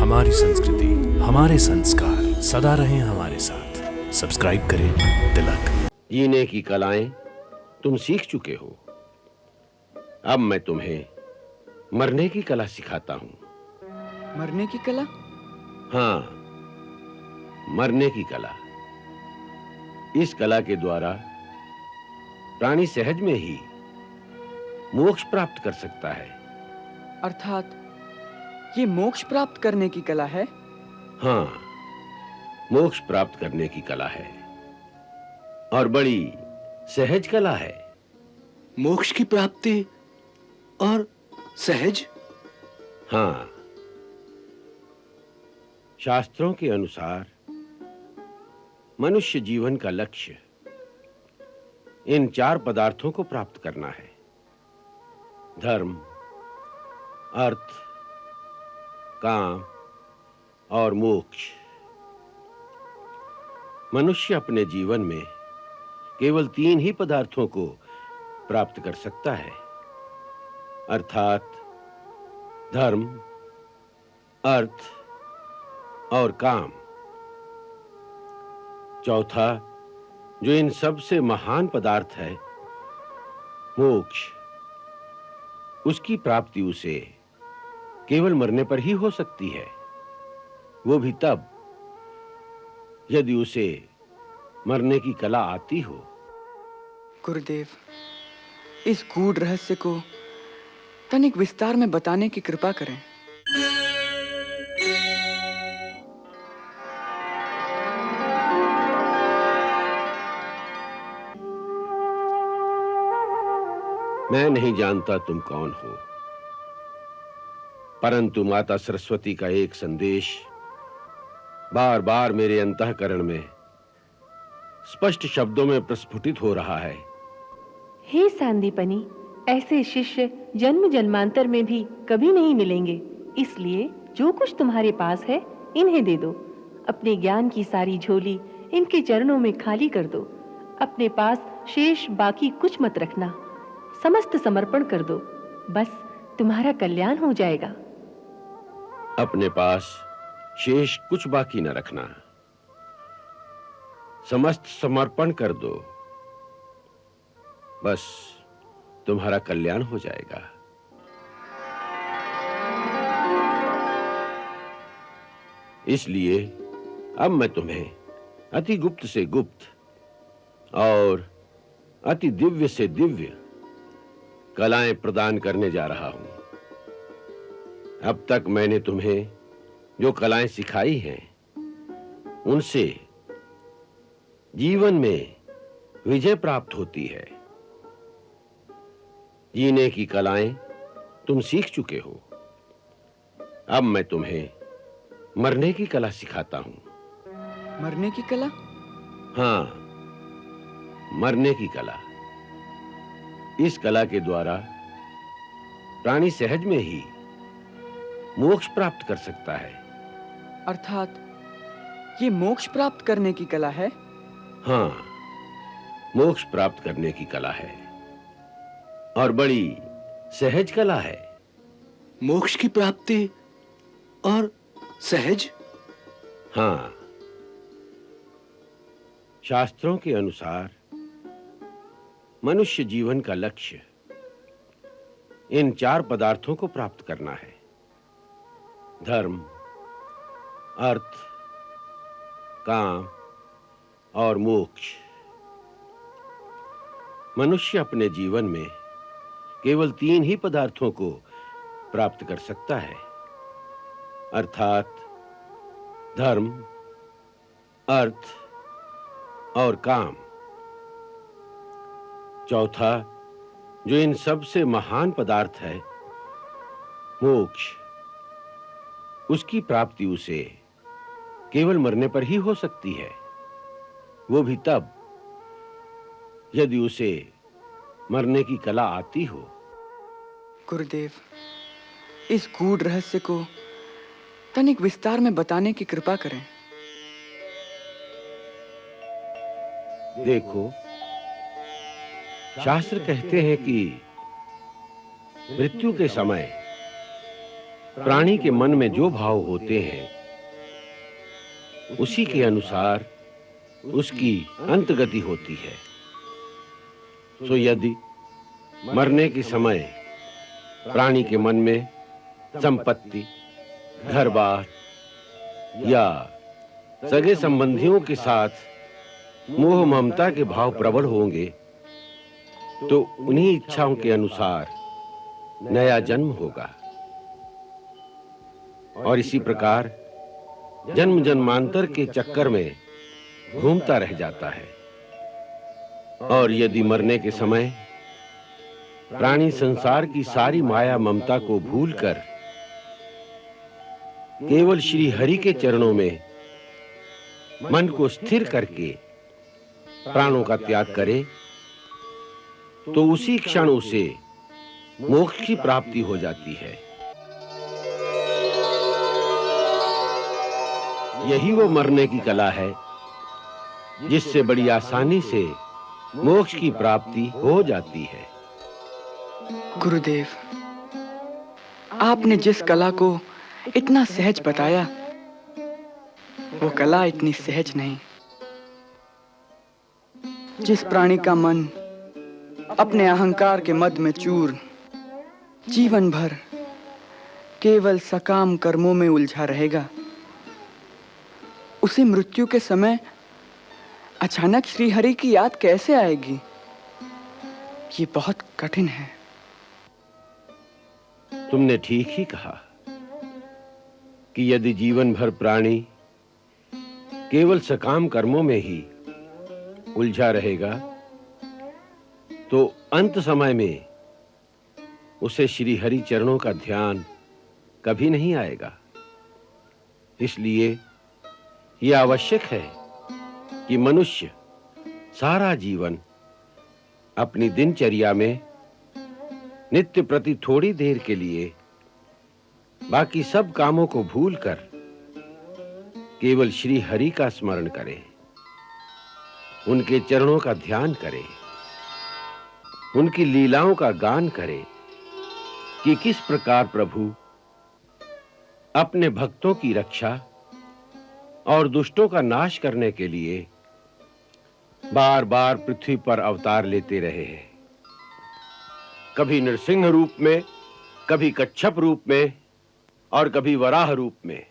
हमारी संस्कृति, हमारे संस्कार सदा रहें हमारे साथ। सब्सक्राइब करें तिलक। जीने की कलाएं तुम सीख चुके हो, अब मैं तुम्हें मरने की कला सिखाता हूं। मरने की कला? हाँ, मरने की कला। इस कला के द्वारा प्राणी सहज में ही मोक्ष प्राप्त कर सकता है। अर्थात ये मोक्ष प्राप्त करने की कला है? हाँ, मोक्ष प्राप्त करने की कला है और बड़ी सहज कला है। मोक्ष की प्राप्ति और सहज? हाँ, शास्त्रों के अनुसार मनुष्य जीवन का लक्ष्य इन 4 पदार्थों को प्राप्त करना है: धर्म, अर्थ, काम और मोक्ष। मनुष्य अपने जीवन में केवल 3 ही पदार्थों को प्राप्त कर सकता है, अर्थात धर्म, अर्थ और काम। चौथा, जो इन सब से महान पदार्थ है, मोक्ष, उसकी प्राप्ति उसे केवल मरने पर ही हो सकती है, वो भी तब यदि उसे मरने की कला आती हो। गुरुदेव, इस गूढ़ रहस्य को तनिक विस्तार में बताने की कृपा करें। मैं नहीं जानता तुम कौन हो, परंतु माता सरस्वती का एक संदेश बार-बार मेरे अंतःकरण में स्पष्ट शब्दों में प्रस्फुटित हो रहा है। हे सांदीपनी, ऐसे शिष्य जन्म जन्मांतर में भी कभी नहीं मिलेंगे, इसलिए जो कुछ तुम्हारे पास है इन्हें दे दो। अपने ज्ञान की सारी झोली इनके चरणों में खाली कर दो। अपने पास शेष बाकी कुछ मत रखना, समस्त समर्पण कर दो, बस तुम्हारा कल्याण हो जाएगा। अपने पास शेष कुछ बाकी न रखना, समस्त समर्पण कर दो, बस तुम्हारा कल्याण हो जाएगा। इसलिए अब मैं तुम्हें अति गुप्त से गुप्त और अति दिव्य से दिव्य कलाएं प्रदान करने जा रहा हूं। अब तक मैंने तुम्हें जो कलाएं सिखाई हैं, उनसे जीवन में विजय प्राप्त होती है। जीने की कलाएं तुम सीख चुके हो, अब मैं तुम्हें मरने की कला सिखाता हूं। मरने की कला? हाँ, मरने की कला। इस कला के द्वारा प्राणी सहज में ही मोक्ष प्राप्त कर सकता है। अर्थात ये मोक्ष प्राप्त करने की कला है? हाँ, मोक्ष प्राप्त करने की कला है और बड़ी सहज कला है। मोक्ष की प्राप्ति और सहज? हाँ, शास्त्रों के अनुसार मनुष्य जीवन का लक्ष्य इन 4 पदार्थों को प्राप्त करना है: धर्म, अर्थ, काम और मोक्ष। मनुष्य अपने जीवन में केवल 3 ही पदार्थों को प्राप्त कर सकता है, अर्थात धर्म, अर्थ और काम। चौथा, जो इन सब से महान पदार्थ है, मोक्ष, उसकी प्राप्ति उसे केवल मरने पर ही हो सकती है, वो भी तब यदि उसे मरने की कला आती हो। गुरुदेव, इस गूढ़ रहस्य को तनिक विस्तार में बताने की कृपा करें। देखो, शास्त्र कहते हैं कि मृत्यु के समय प्राणी के मन में जो भाव होते हैं उसी के अनुसार उसकी अंतगति होती है। सो यदि मरने के समय प्राणी के मन में संपत्ति, घर-बार या सगे संबंधियों के साथ मोह ममता के भाव प्रबल होंगे तो उन्हीं इच्छाओं के अनुसार नया जन्म होगा और इसी प्रकार जन्म जन्मांतर के चक्कर में घूमता रह जाता है। और यदि मरने के समय प्राणी संसार की सारी माया ममता को भूलकर केवल श्री हरि के चरणों में मन को स्थिर करके प्राणों का त्याग करे तो उसी क्षण उसे मोक्ष की प्राप्ति हो जाती है। यही वो मरने की कला है जिससे बड़ी आसानी से मोक्ष की प्राप्ति हो जाती है। गुरुदेव, आपने जिस कला को इतना सहज बताया वो कला इतनी सहज नहीं। जिस प्राणी का मन अपने अहंकार के मद में चूर जीवन भर केवल सकाम कर्मों में उलझा रहेगा, उसे मृत्यु के समय अचानक श्री हरि की याद कैसे आएगी? ये बहुत कठिन है। तुमने ठीक ही कहा कि यदि जीवन भर प्राणी केवल सकाम कर्मों में ही उलझा रहेगा तो अंत समय में उसे श्री हरि चरणों का ध्यान कभी नहीं आएगा। इसलिए यह आवश्यक है कि मनुष्य सारा जीवन अपनी दिनचर्या में नित्य प्रति थोड़ी देर के लिए बाकी सब कामों को भूलकर केवल श्री हरि का स्मरण करे, उनके चरणों का ध्यान करे, उनकी लीलाओं का गान करे कि किस प्रकार प्रभु अपने भक्तों की रक्षा और दुष्टों का नाश करने के लिए बार-बार पृथ्वी पर अवतार लेते रहे हैं। कभी नरसिंह रूप में, कभी कच्छप रूप में और कभी वराह रूप में।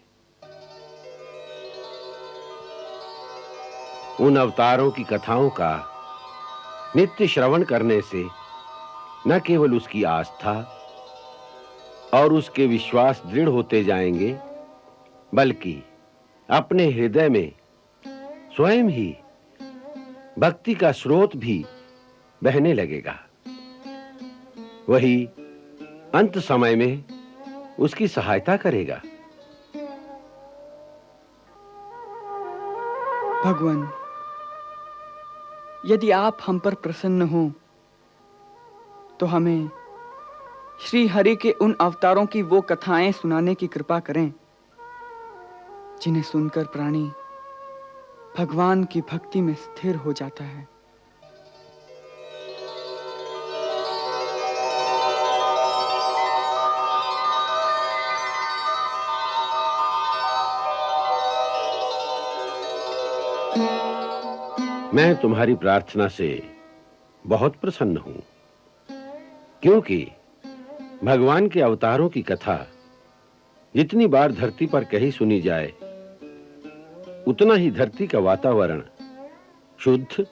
उन अवतारों की कथाओं का नित्य श्रवण करने से न केवल उसकी आस्था और उसके विश्वास दृढ़ होते जाएंगे, बल्कि अपने हृदय में स्वयं ही भक्ति का स्रोत भी बहने लगेगा। वही अंत समय में उसकी सहायता करेगा। भगवान, यदि आप हम पर प्रसन्न हो तो हमें श्री हरि के उन अवतारों की वो कथाएं सुनाने की कृपा करें जिन्हें सुनकर प्राणी भगवान की भक्ति में स्थिर हो जाता है। मैं तुम्हारी प्रार्थना से बहुत प्रसन्न हूं, क्योंकि भगवान के अवतारों की कथा जितनी बार धरती पर कहीं सुनी जाए उतना ही धरती का वातावरण शुद्ध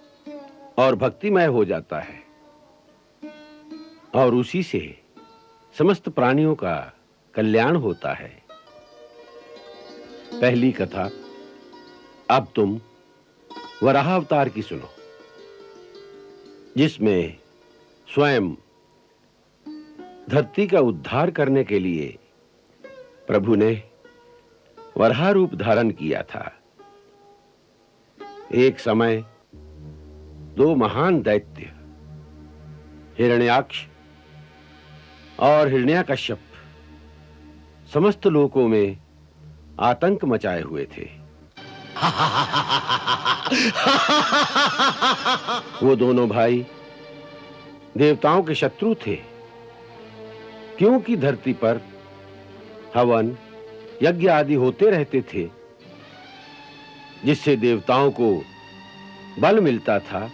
और भक्तिमय हो जाता है और उसी से समस्त प्राणियों का कल्याण होता है। पहली कथा अब तुम वराह अवतार की सुनो, जिसमें स्वयं धरती का उद्धार करने के लिए प्रभु ने वराह रूप धारण किया था। एक समय दो महान दैत्य हिरण्याक्ष और हिरण्याकश्यप समस्त लोकों में आतंक मचाए हुए थे। वो दोनों भाई देवताओं के शत्रु थे, क्योंकि धरती पर हवन, यज्ञ आदि होते रहते थे, जिससे देवताओं को बल मिलता था।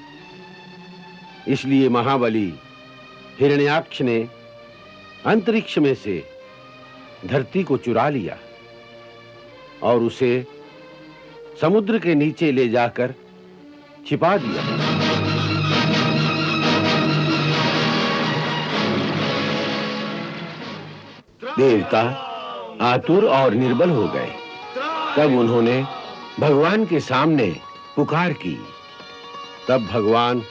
इसलिए महाबली हिरण्याक्ष ने अंतरिक्ष में से धरती को चुरा लिया और उसे समुद्र के नीचे ले जाकर छिपा दिया। देवता आतुर और निर्बल हो गए। तब उन्होंने भगवान के सामने पुकार की। तब भगवान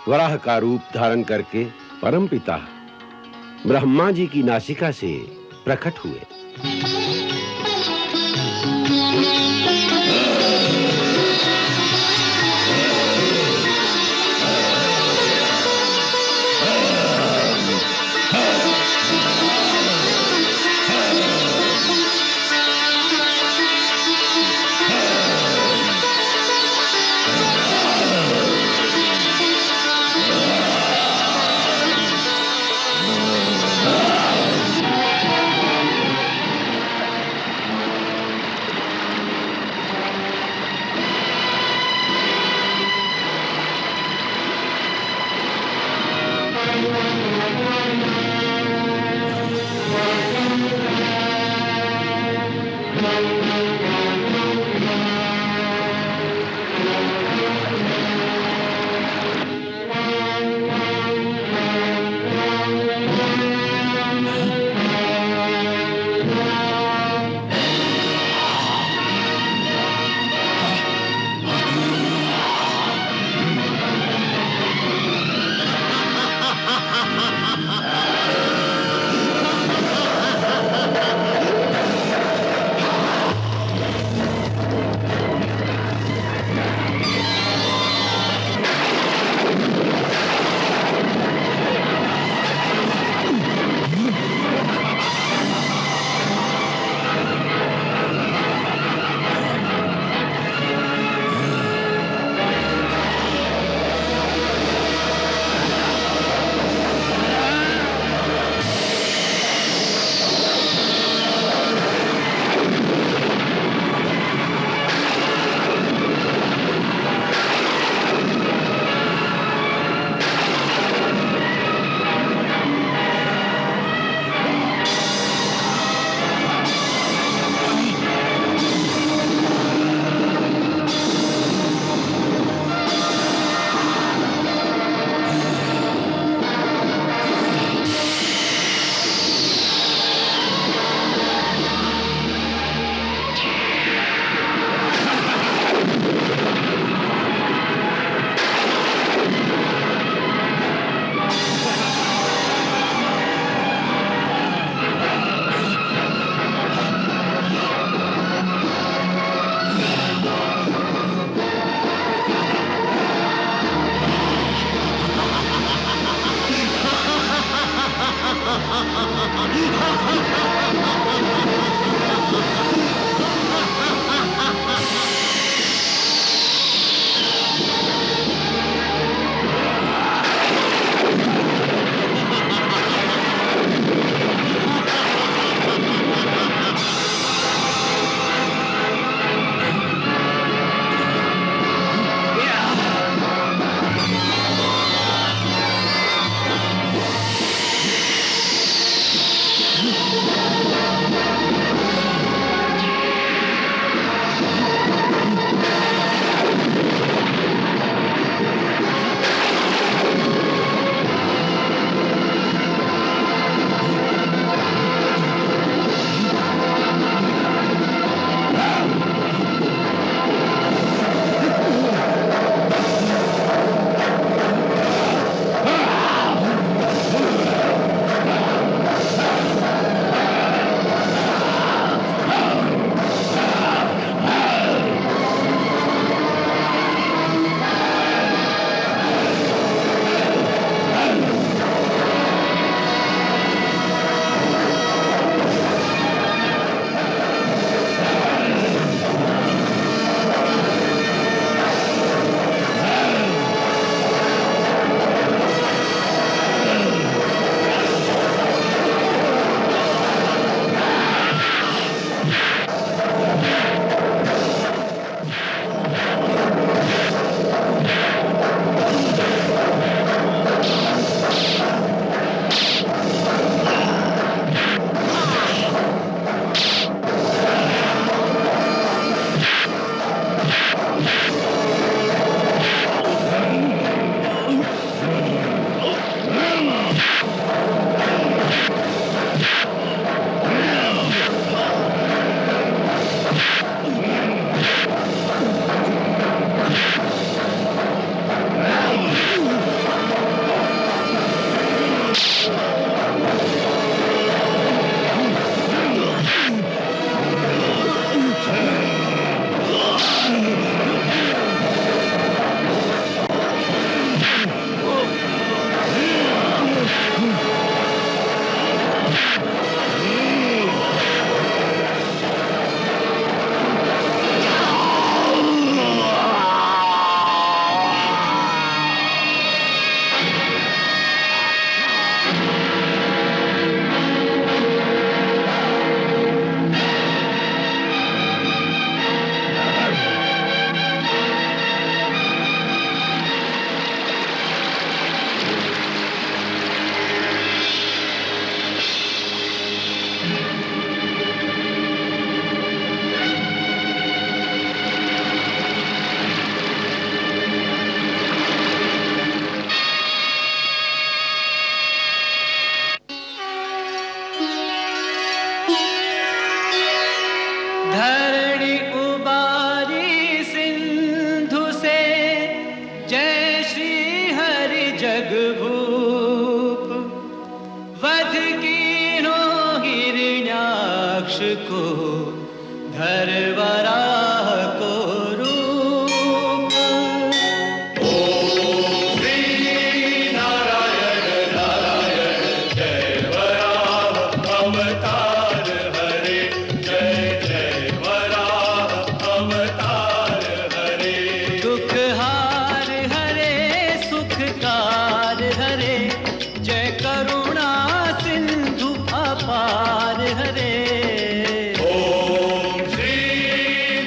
वराह का रूप धारण करके परमपिता ब्रह्मा जी की नासिका से प्रकट हुए। धरणी उबारी सिंधु से, जय श्री हरि जगभूप। वध कीनो हिरण्याक्ष को, धर वराह को रूप। ओम श्री नारायण नारायण, जय वराह अवतार हरे, जय जय वराह अवतार हरे। दुखहार हरे सुखकार हरे, जय करुणा सिंधु अपार हरे। ओम श्री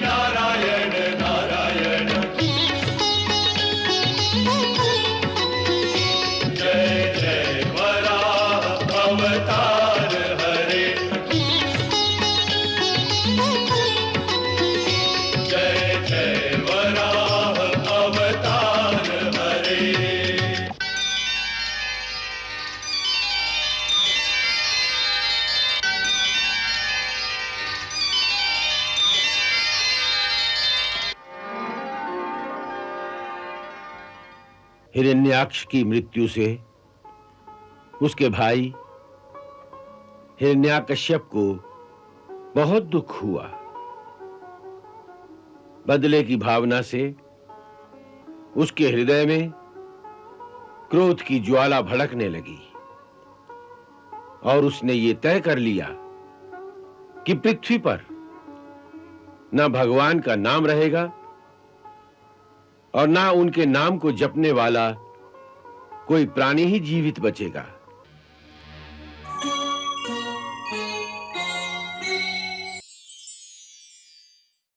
नारायण नारायण, जय जय वराह अवतार हरे, जय जय वराह अवतार हरे। हिरण्याक्ष की मृत्यु से उसके भाई हिरण्याकश्यप को बहुत दुख हुआ। बदले की भावना से उसके हृदय में क्रोध की ज्वाला भड़कने लगी और उसने ये तय कर लिया कि पृथ्वी पर न भगवान का नाम रहेगा और ना उनके नाम को जपने वाला कोई प्राणी ही जीवित बचेगा।